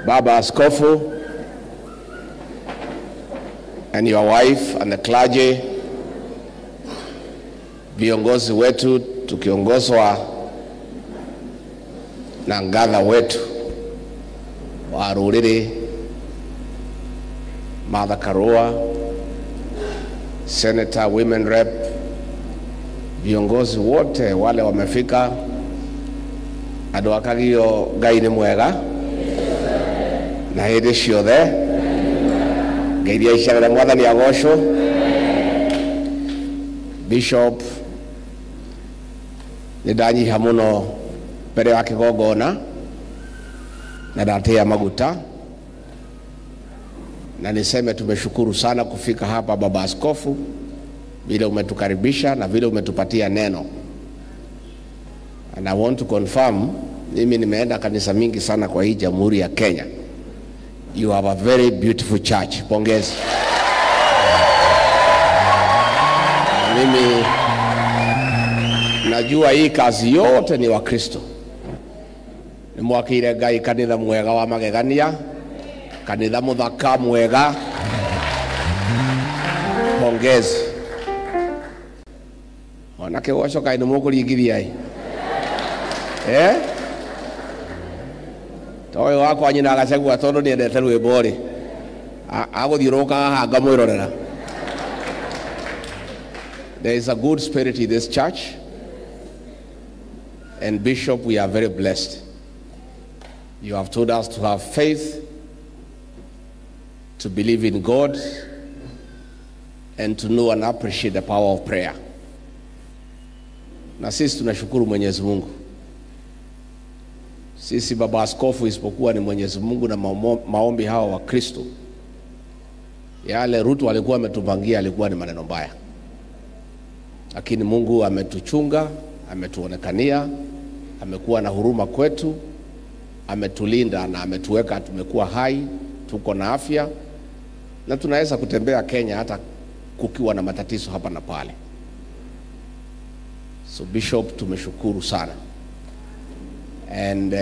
Baba Askofu and your wife and the clergy, viongozi wetu tukiongozwa na ngatha wetu wa ruriri Martha Karua, Senator Women Rep, viongozi wote wale wamefika, andu akagio Ngai ni mwega na hindi ciothe ngeiria icagera mwathani agocwo. Bishop nidanyiha muno mbere wa kigongona na ndatia maguta, na niseme tumeshukuru sana kufika hapa Baba Askofu, vile umetukaribisha na vile umetupatia neno. And I want to confirm, mimi nimeenda kanisa mingi sana kwa hii Jamhuri ya Kenya. You have a very beautiful church. Pongezi. Mimi najua hii kazi yote ni wa Kristo. Ni mwakire Ngai kanitha mwega wa magegania, kanitha muthaka mwega. Pongezi. Ona kigoco kai ni mukuringithia ai. Toyo wako anyina agacegwa tondu ni endete rwimbo ri aguthiuruka hanga mwirorera. There is a good spirit in this church, and Bishop, we are very blessed. You have told us to have faith, to believe in God, and to know and appreciate the power of prayer. Na sisi tunashukuru Mwenyezi Mungu. Sisi Baba Askofu, isipokuwa ni Mwenyezi Mungu na maombi hawa wa Kristo, yale Ruto alikuwa ametupangia alikuwa ni maneno mbaya. Lakini Mungu ametuchunga, ametuonekania, amekuwa na huruma kwetu, ametulinda na ametuweka tumekuwa hai, tuko na afya na tunaweza kutembea Kenya hata kukiwa na matatizo hapa na pale. So Bishop, tumeshukuru sana. And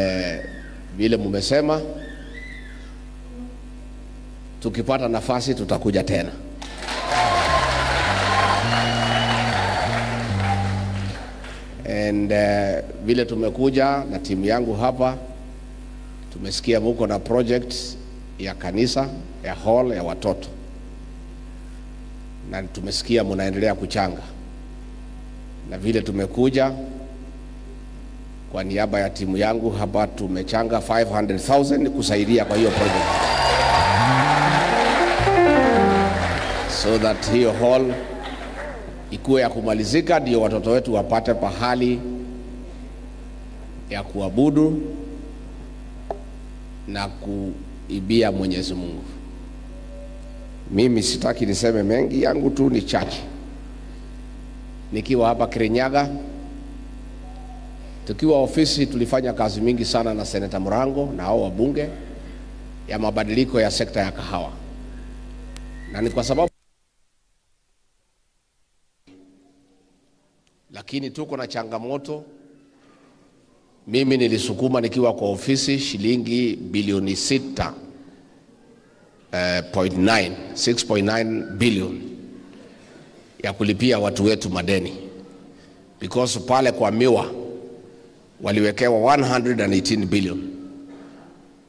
vile mumesema, tukipata nafasi tutakuja tena. And vile tumekuja na timu yangu hapa, tumesikia muko na project ya kanisa, ya hall ya watoto, na tumesikia munaendelea kuchanga. Na vile tumekuja kwa niaba ya timu yangu hapa, tumechanga 500,000 kusaidia kwa hiyo project, so that hiyo hall ikuwe ya kumalizika, ndio watoto wetu wapate pahali ya kuabudu na kuibia Mwenyezi Mungu. Mimi sitaki niseme mengi, yangu tu ni chache. Nikiwa hapa Kirinyaga, tukiwa ofisi, tulifanya kazi mingi sana na Senator Murango na hao wabunge ya mabadiliko ya sekta ya kahawa. Na ni kwa sababu, lakini tuko na changamoto. Mimi nilisukuma nikiwa kwa ofisi shilingi bilioni 6.9 billion ya kulipia watu wetu madeni, because pale kwa miwa waliwekewa 118 billion.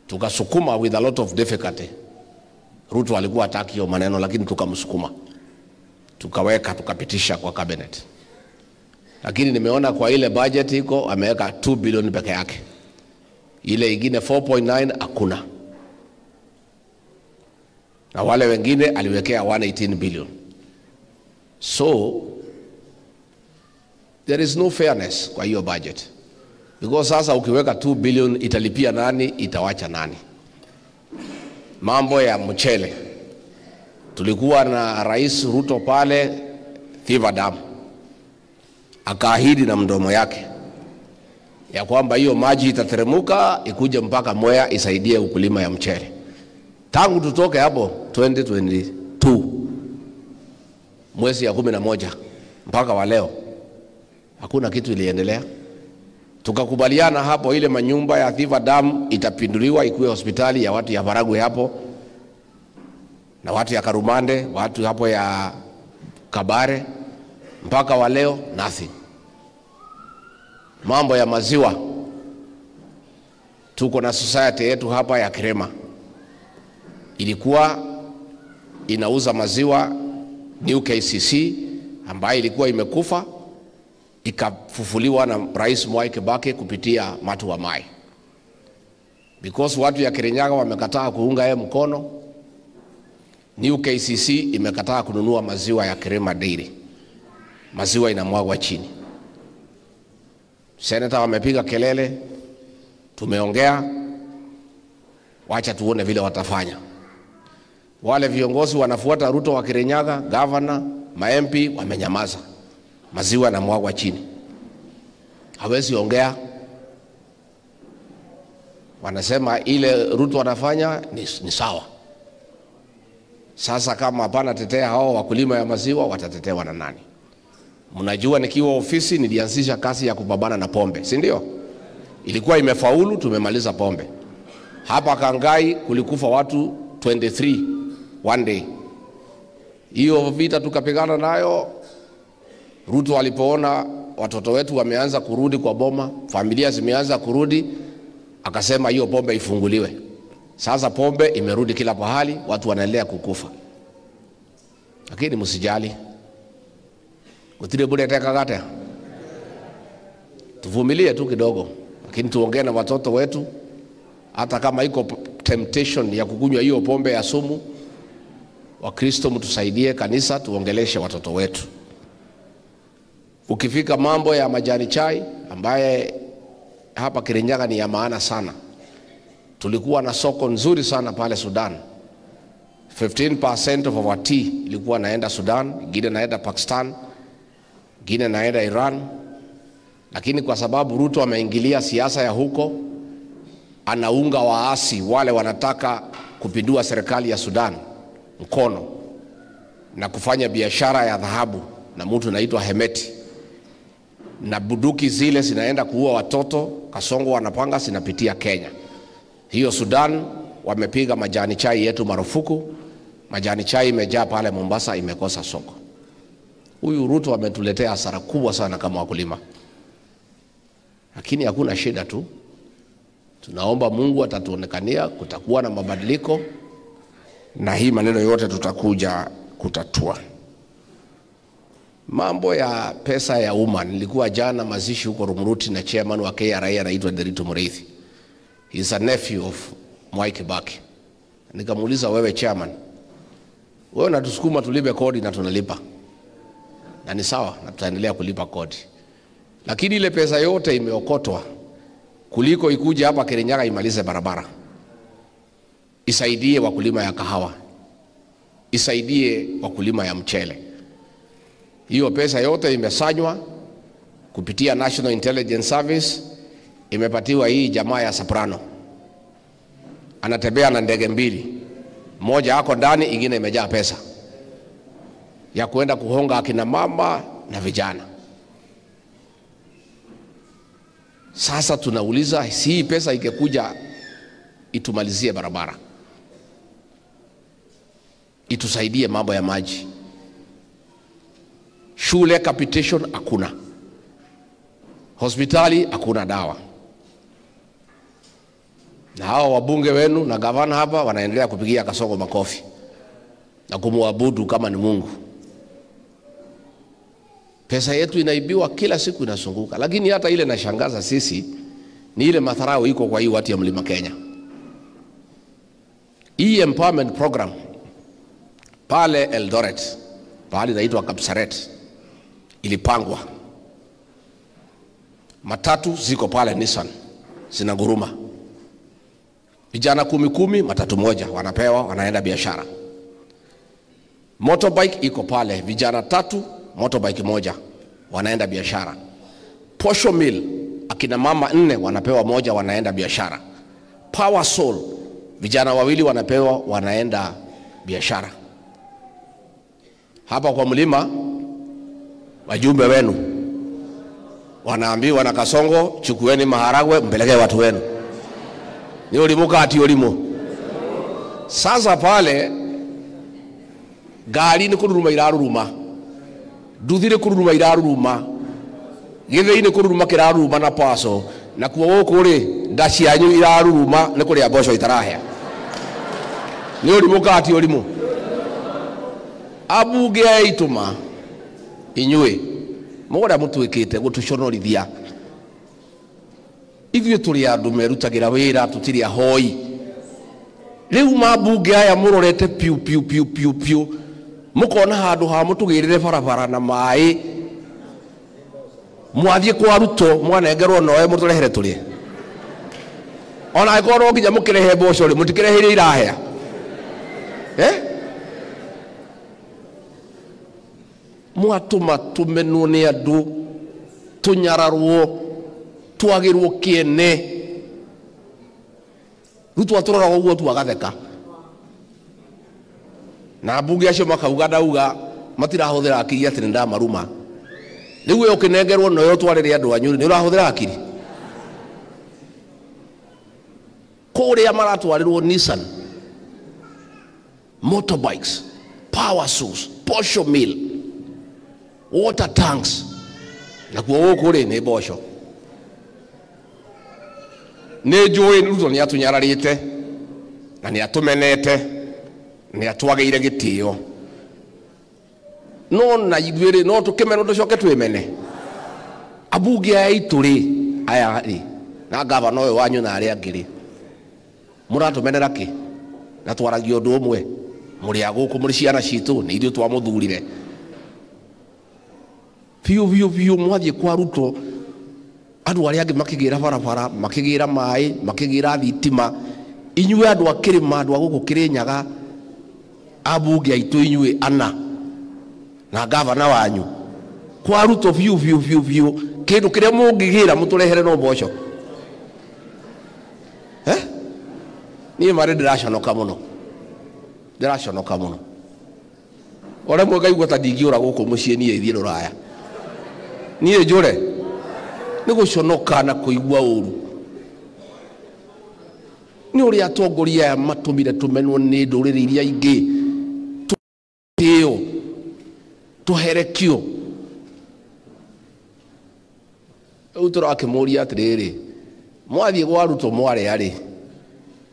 Tukasukuma with a lot of difficulty. Ruto alikuwa hataki hiyo maneno, lakini tukamsukuma, tukaweka, tukapitisha kwa cabinet. Lakini nimeona kwa ile budget iko ameweka 2 billion peke yake, ile ingine 4.9 hakuna, na wale wengine aliwekea 118 billion. So there is no fairness kwa hiyo budget, because sasa ukiweka 2 billion italipia nani, itawacha nani? Mambo ya mchele, tulikuwa na Rais Ruto pale Thiva Dam, akaahidi na mdomo yake ya kwamba hiyo maji itateremuka ikuje mpaka Mwea isaidie ukulima ya mchele. Tangu tutoke hapo 2022 mwezi ya 11 mpaka wa leo Hakuna kitu iliendelea. Tukakubaliana hapo ile manyumba ya Thiva Dam itapinduliwa ikuwe hospitali ya watu ya Baragwe hapo, na watu ya Karumande, watu hapo ya Kabare. Mpaka wa leo nothing. Mambo ya maziwa, tuko na society yetu hapa ya Kirema, ilikuwa inauza maziwa New KCC ambayo ilikuwa imekufa, ikafufuliwa na Rais Mwai Kibaki kupitia Matu wa Mai. Because watu ya Kirinyaga wamekataa kuunga yeye mkono, New KCC imekataa kununua maziwa ya Kirema Dairy. Maziwa inamwagwa chini. Senator wamepiga kelele, tumeongea, wacha tuone vile watafanya. Wale viongozi wanafuata Ruto wa Kirinyaga, governor, ma-MP wamenyamaza. Maziwa yanamwagwa chini. Hawezi ongea. Wanasema ile Ruto anafanya ni sawa. Sasa kama hapana tetea hao wakulima ya maziwa, watatetewa na nani? Mnajua nikiwa ofisi nilianzisha kazi ya kupambana na pombe, si ndio? Ilikuwa imefaulu, tumemaliza pombe. Hapa Kangai kulikufa watu 23 one day. Hiyo vita tukapigana nayo. Ruto alipoona watoto wetu wameanza kurudi kwa boma, familia zimeanza kurudi, akasema hiyo pombe ifunguliwe. Sasa pombe imerudi kila pahali, watu wanaendelea kukufa. Lakini msijali. Kutire bure teka gate. Tuvumilie tu kidogo, lakini tuongee na watoto wetu. Hata kama iko temptation ya kukunywa hiyo pombe ya sumu, Wakristo mtusaidie, kanisa tuongeleshe watoto wetu. Ukifika mambo ya majani chai ambaye hapa Kirinyaga ni ya maana sana. Tulikuwa na soko nzuri sana pale Sudan. 15% of our tea ilikuwa naenda Sudan, ingine naenda Pakistan, ingine naenda Iran. Lakini kwa sababu Ruto ameingilia siasa ya huko, anaunga waasi wale wanataka kupindua serikali ya Sudan mkono na kufanya biashara ya dhahabu na mtu anaitwa Hemeti, na buduki zile zinaenda kuua watoto, Kasongo wanapanga zinapitia Kenya. Hiyo Sudan wamepiga majani chai yetu marufuku. Majani chai imejaa pale Mombasa, imekosa soko. Huyu Ruto ametuletea hasara kubwa sana kama wakulima. Lakini hakuna shida tu. Tunaomba Mungu atatuonekania, kutakuwa na mabadiliko, na hii maneno yote tutakuja kutatua. Mambo ya pesa ya umma, nilikuwa jana mazishi huko Rumuruti na chairman wa KRA anaitwa Derito Mureithi. He is a nephew of Mwai Kibaki. Nikamuuliza, wewe chairman, wewe unatusukuma tulipe kodi na tunalipa. Na ni sawa, na tutaendelea kulipa kodi. Lakini ile pesa yote imeokotwa kuliko ikuje hapa Kirinyaga imalize barabara. Isaidie wakulima ya kahawa. Isaidie wakulima ya mchele. Hiyo pesa yote imesanywa kupitia National Intelligence Service, imepatiwa hii jamaa ya Soprano. Anatembea na ndege mbili. Moja hako ndani, ingine imejaa pesa ya kuenda kuhonga akina mama na vijana. Sasa tunauliza, hii pesa ingekuja itumalizie barabara, itusaidie mambo ya maji, shule capitation hakuna, hospitali hakuna dawa. Na hao wabunge wenu na gavana hapa wanaendelea kupigia Kasongo makofi na kumuabudu kama ni Mungu. Pesa yetu inaibiwa kila siku, inasunguka. Lakini hata ile nashangaza sisi ni ile madharau iko kwa hii watu ya Mlima Kenya. Hii empowerment program pale Eldoret, pale inaitwa Kapsaret, ilipangwa. Matatu ziko pale Nissan zinaguruma. Vijana 10 matatu moja wanapewa, wanaenda biashara. Motorbike iko pale, vijana 3 motorbike moja wanaenda biashara. Posho mill akina mama 4 wanapewa moja, wanaenda biashara. Power Soul vijana 2 wanapewa, wanaenda biashara. Hapa kwa mlima wajumbe wenu wanaambiwa na Kasongo, chukueni maharagwe mpelekee watu wenu. Ni ulimuka ati ulimu. Sasa pale gari ni kururuma iraruruma, nduthire kururuma iraruruma, githei ni kururuma kiraruruma na paso, na kuo guku ri ndaci yanyu iraruruma ni kuria mboco itarahea. Ni ulimuka ati ulimu. Abunge aituma inyue muria mutwikite gutuconorithia. Ithuĩ tũrĩ andũ merutagira wĩra, tũtirĩ ahoi. Rĩu mambunge aya mũrorete piu piu piu piu piu, mũkona handũ ha mũtũgĩrĩre barabara na maĩ, mwathiĩ kwa Ruto mwanengerwo noe mũtũrehere tũrĩe. Ona angĩkorwo no nginya mũkĩrehe mboco rĩ, mũtikĩreheire irahĩa. Mwatũma tũmenwo nĩ andũ, tũnyararwo, twagirwo kiene. Ruto atũroraga ũguo tu agatheka. Na ambunge acio makauga ndauga matirahũthĩra akiri atĩ nĩndamaruma. Rĩu we ũkĩnengerwo noyo twarĩre andũ anyu nĩ ũrahũthĩra akiri. Kũrĩa maratwarĩrwo Nissan, motorbikes, power source, posho mill, water tanks, na kuo gũkũ rĩ nĩ mboco. Nĩ njũĩ Ruto nĩ atunyararĩte na nĩ atũmenete, nĩ atwagĩire gĩtĩo. No na ithuĩ no tũkĩmenwo tũcoke twĩmene. Ambunge aya aitũ rĩ, aya rĩ, na ngavana ũyũ wanyu na arĩa angĩ rĩ, mũratũmenera kĩ? Na twaragia ũndũ ũmwe, mũrĩ a gũkũ mũrĩ ciana citũ, nĩ ithuĩ twamũthurire. Piu piu piu mwathiĩ kwa Ruto, andũ arĩa angĩ makĩgĩra barabara, makĩgĩra maĩ, makĩgĩra thitima. Inyuĩ andũ a Kĩrĩma, andũ a gũkũ Kĩrĩnyaga, ambunge aitũ inyuĩ ana na ngavana wanyu kwa Ruto piu piu piu piu, kĩndũ kĩrĩa mũngĩgĩra mũtũrehere no mboco. Niĩ marĩ ndĩraconoka mũno, ndĩraconoka mũno. Ore mwe ngaigua ta ndingĩũra gũkũ mũciĩ niĩ thiĩ Rũraya. Niĩ njũre nĩ gũconoka na kũigua ũru. Nĩ ũrĩa atongoria aya matũmire tũmenwo nĩ ndũrĩrĩ iria ingĩ, tũtĩo, tũherekio. Rĩu tũrakĩmũria atĩrĩrĩ, mwathiĩ gwa Ruto mwarĩa rĩ,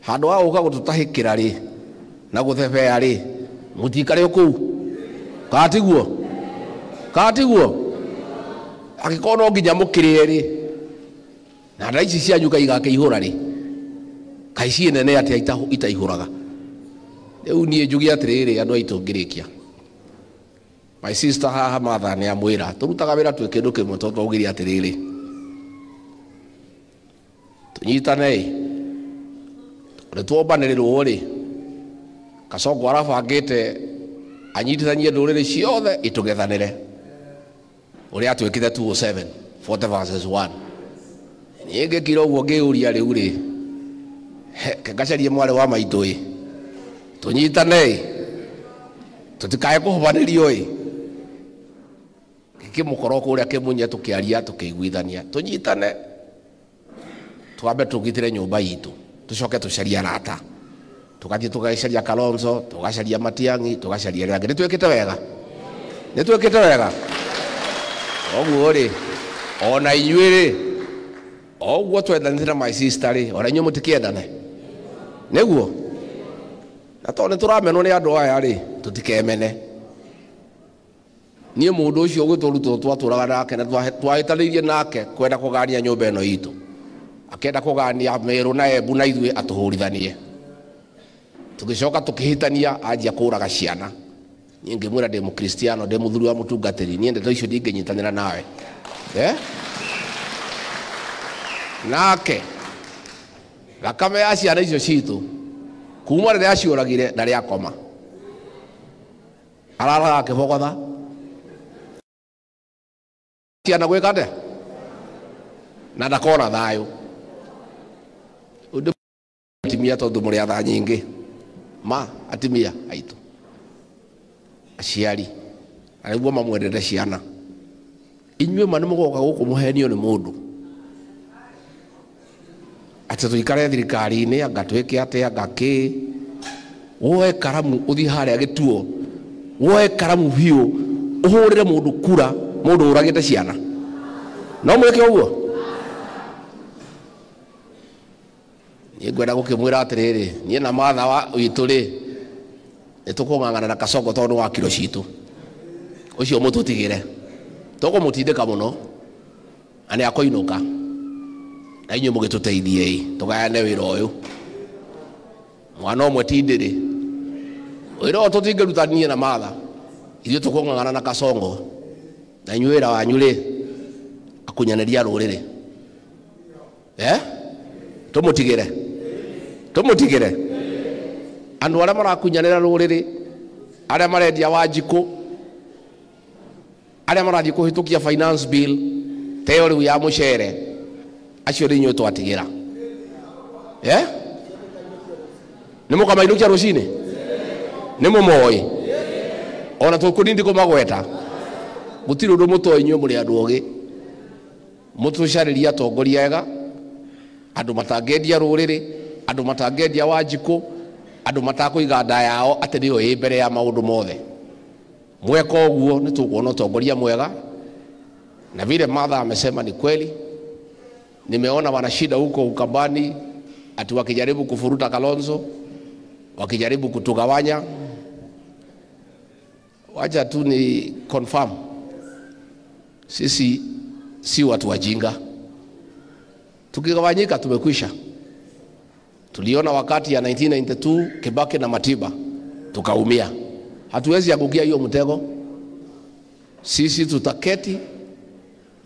handũ ha gũka gũtũtahĩkĩra rĩ na gũthebea rĩ, mũtikare o kũu. Katiguo? Katiguo? Angĩkorwo no nginya mũkĩrĩe rĩ, na nda ici cianyu Ngai gakĩihũra rĩ, kaĩ ciĩ nene atĩa itaihũraga. Rĩu niĩ njuge atĩrĩrĩ, andũ aitũ ngĩrĩkia, my sister haha Martha nĩ amwĩra tũrutaga wĩra twĩ kĩndũ kĩmwe, tondũ twaugire atĩrĩrĩ, tũnyitane nĩ tuombanĩrĩrwo rĩ. Kasongo arabangĩte anyitithanie ndũrĩrĩ ciothe itũgethanĩre ũrĩa atwĩkĩte 207 40:1. Niĩ ngĩkira ũguo ngĩũria rĩu rĩ, ngacarie mwarĩ wa maitũ ĩ, tũnyitane tũtikae kũhobanĩrio ĩ, gĩkĩmũkoro kũrĩa kĩmunye tũkĩaria tũkĩiguithania, tũnyitane twambe tũgitĩre nyũmba itũ, tũcoke tũcaria arata, tũgathiĩ tũgacaria Kalonzo, tũgacaria Matiang'i, tũgacaria arĩa angĩ. Nĩtwĩkĩte wega? Nĩtwĩkĩte wega? Oguo rĩ, ona inyuĩ rĩ, oguo twendanĩte na my sister rĩ, ona inyuĩ mũtikĩendane nĩguo? Na tondũ nĩtũramenwo nĩ andũ aya rĩ, tũtikemene. Niĩ mũndũ ũcio ũgwĩtwo Ruto twatũraga nake na twahĩtanĩirie nake kwenda kũgania nyũmba ĩno itũ, akenda kũgania Meru na Embu na ithuĩ atũhũrithanie. Tũgĩcoka tũkĩhĩtania anjia kũraga ciana. Niĩ ngĩmwĩra ndĩ mũkristiano, ndĩ mũthuri wa mũtungatĩri, niĩ ndeto icio ndingĩnyitanĩra nawe. Nake thakame ya ciana icio citũ kuma rĩrĩa aciũragire ndarĩ akoma, araraga akĩbogotha ciana gwĩka atĩa na ndakona thayũ. Atimia tondũ mũrĩ atha nyingĩ, atimia aitũ aciari, na nĩguo mamwendete ciana. inywe manu mugoka guku muhenio ni mundu ati tuikare thirikari-ini agatwike ate agaki woe karamu uthi haria gituo woe karamu biu uhurire mundu kura mundu uragite ciana no mweke uguo ni gwenda gukimwira atiriri nie na matha wa witu ri nitukung'ang'ana na Kasongo tondu wa kiro citu ucio mututigire tukumutindika muno ani akoinuka na inyu mugituteithie tugayane wira uyu mwana omwe tindiri wira uyu tutingirutanie na matha ithuĩ tukung'ang'ana na Kasongo na inyu wira wanyu ri akunyaneria ruriri tumutigire andu aria marakunyanira ruriri aria marendia Wanjiku aria marathii kuhitukia finance bill teo riu ya mucere acio ri inyu twatigira nimukamainukia rucini nimumoi ona tukunindi kumagweta gutiri undu mutoi inyu muri andu ogi mutucariria atongoria ega andu matangendia ruriri andu matangendia Wanjiku andu matakuiga nda yao ati niyo ĩ mbere ya maundu mothe mweka uguo ni tukuona utongoria mwega na vile Martha amesema ni kweli. Nimeona wana shida huko Ukambani ati wakijaribu kufuruta Kalonzo wakijaribu kutugawanya. Wacha tu ni confirm sisi si watu wajinga, tukigawanyika tumekwisha. Tuliona wakati ya 1992 Kibaki na Matiba tukaumia. Hatuwezi angukia hiyo mtego. Sisi tutaketi.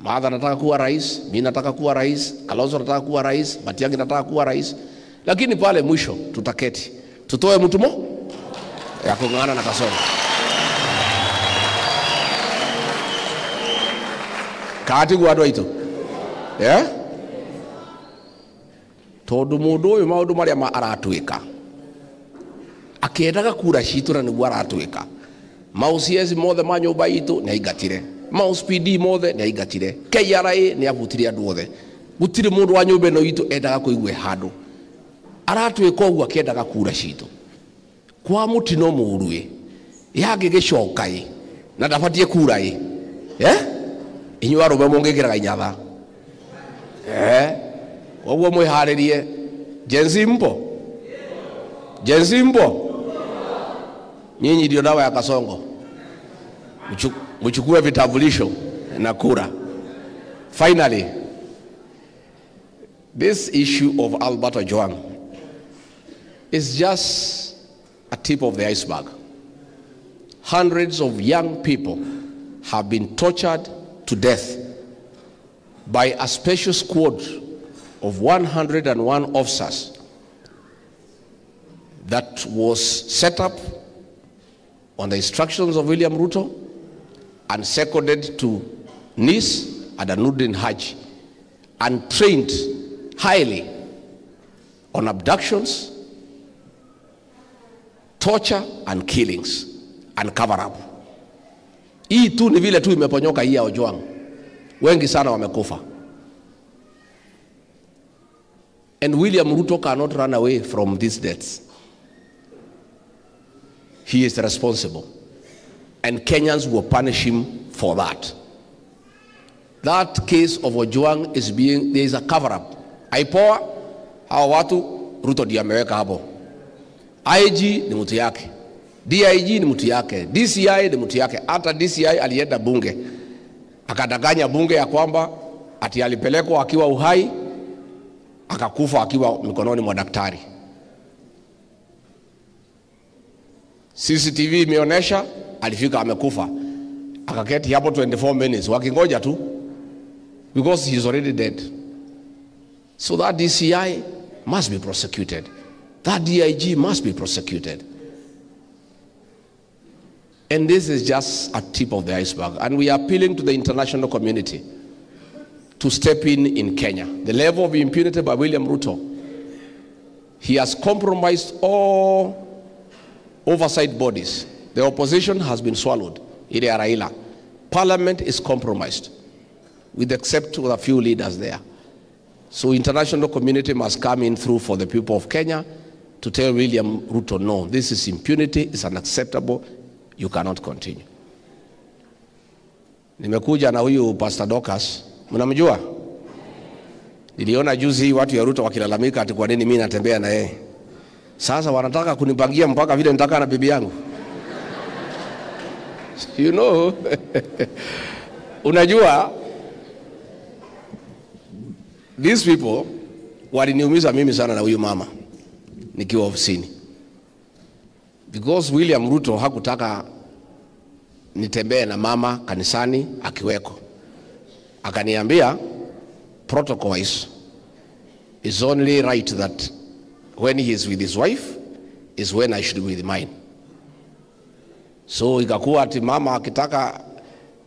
Martha nataka kuwa rais, mimi nataka kuwa rais, Kalonzo nataka kuwa rais, Matiang'i nataka kuwa rais, lakini pale mwisho tutaketi tutoe mtumo ya kung'ang'ana na Kasongo. Kati gwa ito tondu mundu uyu maundu maria aratwika akiendaga kura citu na niguo aratwika mausiezi mothe ma nyumba itu ni aingatire mauspd mothe ni aingatire KRA ni abutire andu othe gutire mundu wa nyumba ino itu endaga kuigwe handu aratwika uguo akiendaga kura citu kwa mutino murui yage gicokai na ndabatie kura inyu arume mungikiraga inyatha oguo mwiharirie Jenzimbo nyinyi ndio dawa ya Kasongo, mchukue vitambulisho na kura. Finally, this issue of Albert Ojwang is just a tip of the iceberg. Hundreds of young people have been tortured to death by a special squad of 101 officers that was set up on the instructions of William Ruto and seconded to Nis and Anuddin Haji and trained highly on abductions, torture and killings and cover up. Hii tu ni vile tu imeponyoka hii ya Ojwang. Wengi sana wamekufa. And William Ruto cannot run away from these deaths. He is responsible. And Kenyans will punish him for that. That case of Ojwang is being, there is a cover-up. IPOA, hawa watu, Ruto ndiye ameweka hapo. IG ni mtu yake. DIG ni mtu yake. DCI ni mtu yake. Hata DCI alienda bunge. Akadanganya bunge ya kwamba ati alipelekwa akiwa uhai, akakufa akiwa mikononi mwa daktari. CCTV imeonyesha alifika amekufa. Akaketi hapo 24 minutes wakingoja tu because he is already dead. So that DCI must be prosecuted. That DIG must be prosecuted. And this is just a tip of the iceberg. And we are appealing to the international community to step in Kenya. The level of impunity by William Ruto, he has compromised all oversight bodies. The opposition has been swallowed. Ile Raila. Parliament is compromised. with except with a few leaders there. So international community must come in through for the people of Kenya to tell William Ruto, no, this is impunity, it's unacceptable, you cannot continue. Nimekuja na huyu Pastor Dorcas, mnamjua? Niliona juzi watu ya Ruto wakilalamika ati kwa nini mimi natembea na yeye. Sasa wanataka kunipangia mpaka vile nitaka na bibi yangu. You know, unajua, these people waliniumiza mimi sana na huyu mama nikiwa ofisini. Because William Ruto hakutaka nitembee na mama kanisani akiweko. Akaniambia protocol is only right that when he is with his wife is when I should be with mine. So ikakuwa ati mama akitaka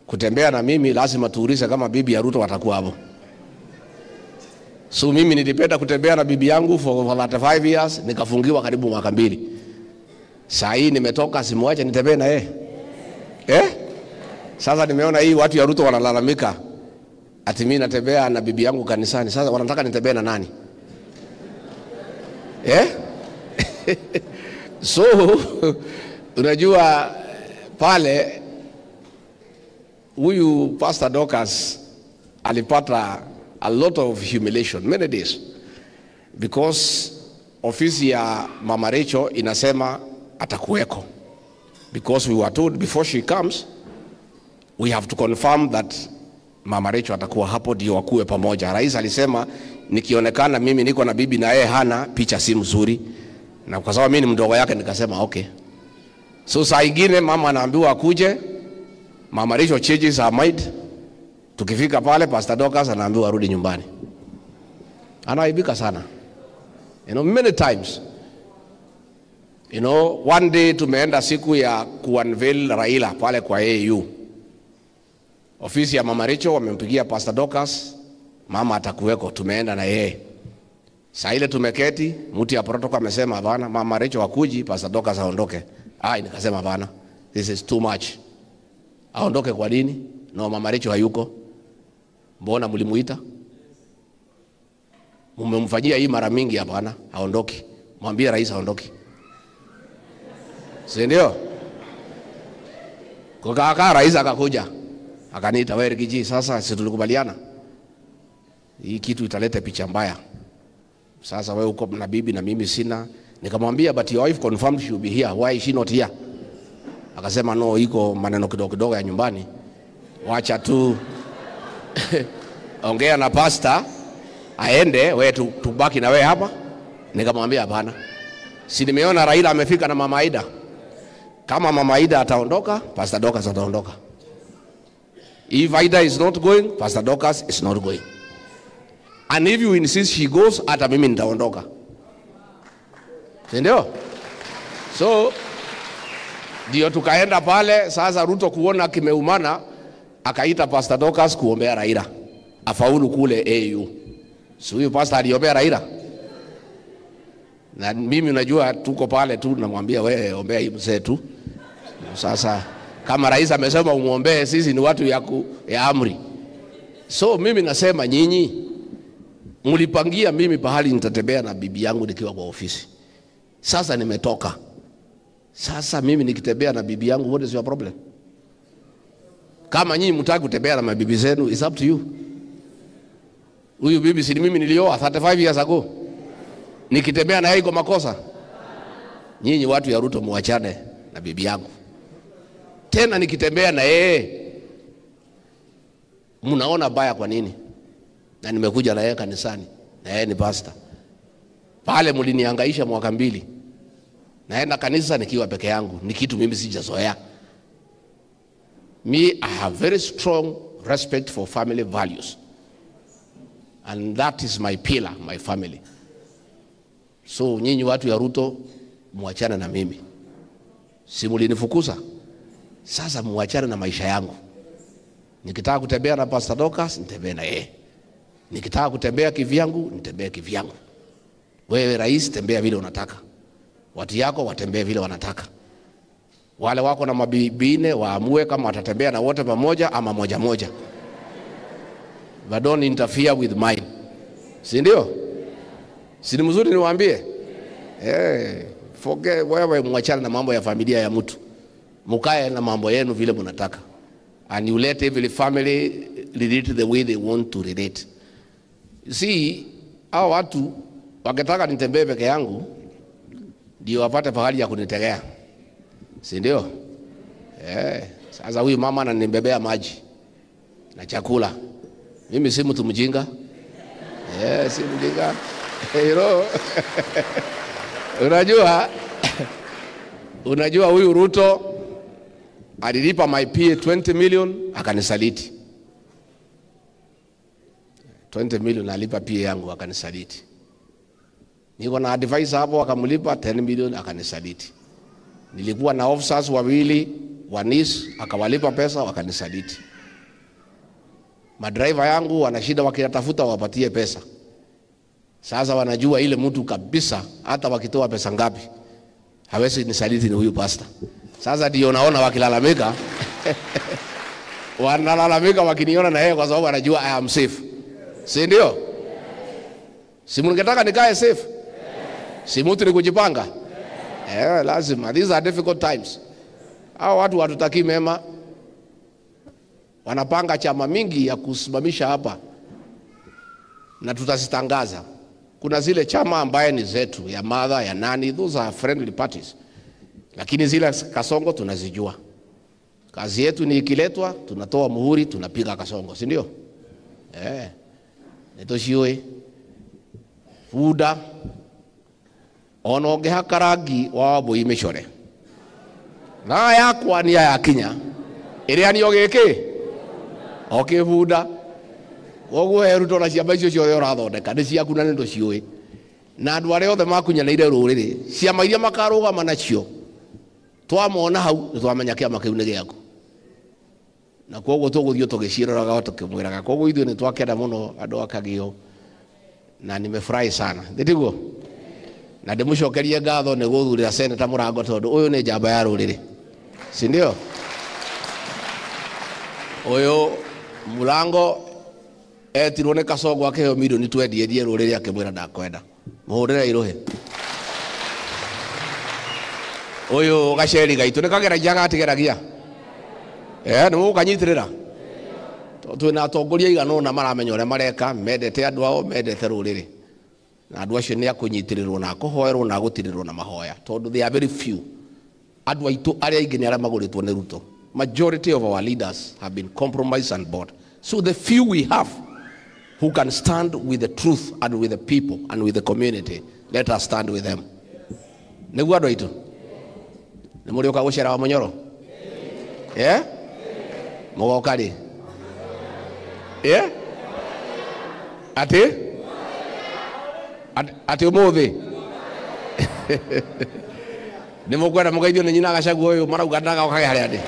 kutembea na mimi lazima tuulize kama bibi ya Ruto watakuwa hapo. So mimi nilipenda kutembea na bibi yangu for 35 years, nikafungiwa karibu mwaka 2. Sasa hii nimetoka, simwache nitembee na yeye. Sasa nimeona hii watu ya Ruto wanalalamika ati mimi natembea na bibi yangu kanisani. Sasa wanataka nitembee na nani? So unajua pale huyu Pastor Dorcas alipata a lot of humiliation many days because ofisi ya Mama Rachel inasema atakuweko, because we were told before she comes we have to confirm that Mama Rachel atakuwa hapo ndio wakuwe pamoja. Rais alisema nikionekana mimi niko na bibi na yeye hana picha si mzuri, na kwa sababu mimi ni mdogo yake nikasema okay. So saa ingine mama anaambiwa akuje, Mama Rachel changes her mind. Tukifika pale Pastor Dorcas anaambiwa arudi nyumbani. Anaibika sana. You know, many times. You know, one day tumeenda siku ya kuunveil Raila pale kwa AU. Ofisi ya Mama Rachel wamempigia Pastor Dorcas, mama atakuweko, tumeenda na yeye. Saa ile tumeketi, mtu ya protocol amesema hapana, Mama Rachel wakuji, Pastor Dorcas aondoke. Nikasema hapana, this is too much. Aondoke kwa nini? No, Mama Rachel hayuko. Mbona mlimuita? Mmemfanyia hii mara mingi, hapana, aondoke. Mwambie rais aondoke. Si ndio? Kwa rais akakuja. Akaniita, wewe Rigiji, sasa si tulikubaliana hii kitu italeta picha mbaya. Sasa wewe uko na bibi na mimi sina. Nikamwambia but your wife confirmed she will be here, why is she not here? Akasema no, iko maneno kidogo kidogo ya nyumbani, wacha tu ongea na pastor aende, wewe tubaki na wewe hapa. Nikamwambia hapana, si nimeona Raila amefika na Mama Aida. Kama Mama Aida ataondoka, Pastor Dorcas ataondoka. If Aida is not going, Pastor Dorcas is not going. And if you insist she goes, hata mimi nitaondoka. Ndio? So ndio tukaenda pale. Sasa Ruto kuona kimeumana, akaita Pastor Dorcas kuombea Raila afaulu kule AU. So huyo pastor aliombea Raila, na mimi unajua tuko pale tu namwambia wewe ombea hii mzee tu. Sasa kama rais amesema umuombee, sisi ni watu ya amri. So mimi nasema nyinyi mlipangia mimi pahali nitatembea na bibi yangu nikiwa kwa ofisi. Sasa nimetoka. Sasa mimi nikitembea na bibi yangu, what is your problem? Kama nyinyi mtaki kutembea na mabibi zenu, it's up to you. Huyu bibi si mimi nilioa 35 years ago. Nikitembea na yeye iko makosa? Nyinyi watu ya Ruto muachane na bibi yangu. Tena nikitembea na yeye mnaona baya kwa nini? Na nimekuja na yeye kanisani, na yeye ni pastor. Pale mlinihangaisha mwaka 2. Naenda kanisa nikiwa peke yangu, ni kitu mimi sijazoea. I have very strong respect for family values. And that is my pillar, my family. So nyinyi watu ya Ruto muachane na mimi. Si mlinifukuza? Sasa muachane na maisha yangu. Nikitaka kutembea na Pastor Dorcas, nitembee na yeye. Nikitaka kutembea kivyangu, nitembee kivyangu. Wewe rais, tembea vile unataka. Watu yako watembee vile wanataka. Wale wako na mabibine waamue kama watatembea na wote pamoja ama moja moja. but don't interfere with mine. Si ndio? Si ni mzuri niwaambie? Forget wewe mwachana na mambo ya familia ya mtu. Mukae na mambo yenu vile mnataka. And you let every family relate the way they want to relate. See, hao watu wakitaka nitembee peke yangu ndio wapate fahari ya kunitegea. Si ndio? Sasa huyu mama ananibebea maji na chakula. Mimi si mtu mjinga. Si mjinga. Unajua huyu Ruto alilipa my PA 20 million akanisaliti. 20 million alipa PA yangu akanisaliti. Niko na advisor hapo akamlipa 10 million akanisaliti. Nilikuwa na officers wawili wanis akawalipa pesa wakanisaliti. Madriver yangu wanashida wakitafuta wapatie pesa. Sasa wanajua ile mtu kabisa hata wakitoa pesa ngapi hawezi nisaliti ni huyu pastor. Sasa ndio naona wakilalamika wanalalamika wakiniona na yeye kwa sababu wanajua I am safe. Si ndio? Si mngetaka nikae safe? Si mtu ni kujipanga? Lazima. These are difficult times. Hao watu watutaki mema. Wanapanga chama mingi ya kusimamisha hapa na tutazitangaza. Kuna zile chama ambaye ni zetu ya mother ya nani, those are friendly parties. Lakini zile Kasongo tunazijua. Kazi yetu ni ikiletwa tunatoa muhuri tunapiga Kasongo, si ndio? Nitoshiwe fuda onoge hakaragi wa boyi mechore na yakwa ni ya kinya ire ani ogeke fuda ogwe Ruto na ciamba icio ciothe urathondeka ni ciaku na ndo ciui na andu aria othe makunyanĩire rũrĩrĩ ciama iria makarũgama nacio twamona hau twamenya kĩama kĩu nĩ gĩaku na koguo tũgũthiĩ tũgĩciĩraga tũkĩmwĩraga koguo ithuĩ nĩ twakenda mũno andũ a Kagio na nimefurahi sana ndiguo na ndĩmũcokerie ngatho nĩ gũthurĩra Senator Mũrango tondũ ũyũ nĩ njamba ya rũrĩrĩ, si ndio? Ũyũ Mũrango etirwo nĩ Kasongo akĩheo milioni 20 endie rũrĩrĩ akĩmwĩra ndakwenda mũhũrĩre irũhe. Ũyũ Gaceri gaitũ nĩ kageragia gatigeragia nĩ mũkanyitĩrĩra twĩna atongoria igana ũna maramenya ũrĩa mareka mendete andũ ao mendete rũrĩrĩ na andũ acio nĩ akũnyitĩrĩrwo na akũhoerwo na gũtirĩrwo na mahoya tondũ they are very few. Andũ aitũ arĩa aingĩ nĩ arĩa magũrĩtwo nĩ Ruto. Majority of our leaders have been compromised and bought. So the few we have who can stand with the truth and with the people and with the community, let us stand with them. Nĩguo andũ aitũ nĩ mũrĩũka gũcera wa Munyoro? Mũgoka rĩ? Ati ũmũthĩ nĩ mũkwenda mũgeithio nĩ nyina Gachagua ũyũ marauga ndagokage harĩa ndĩ.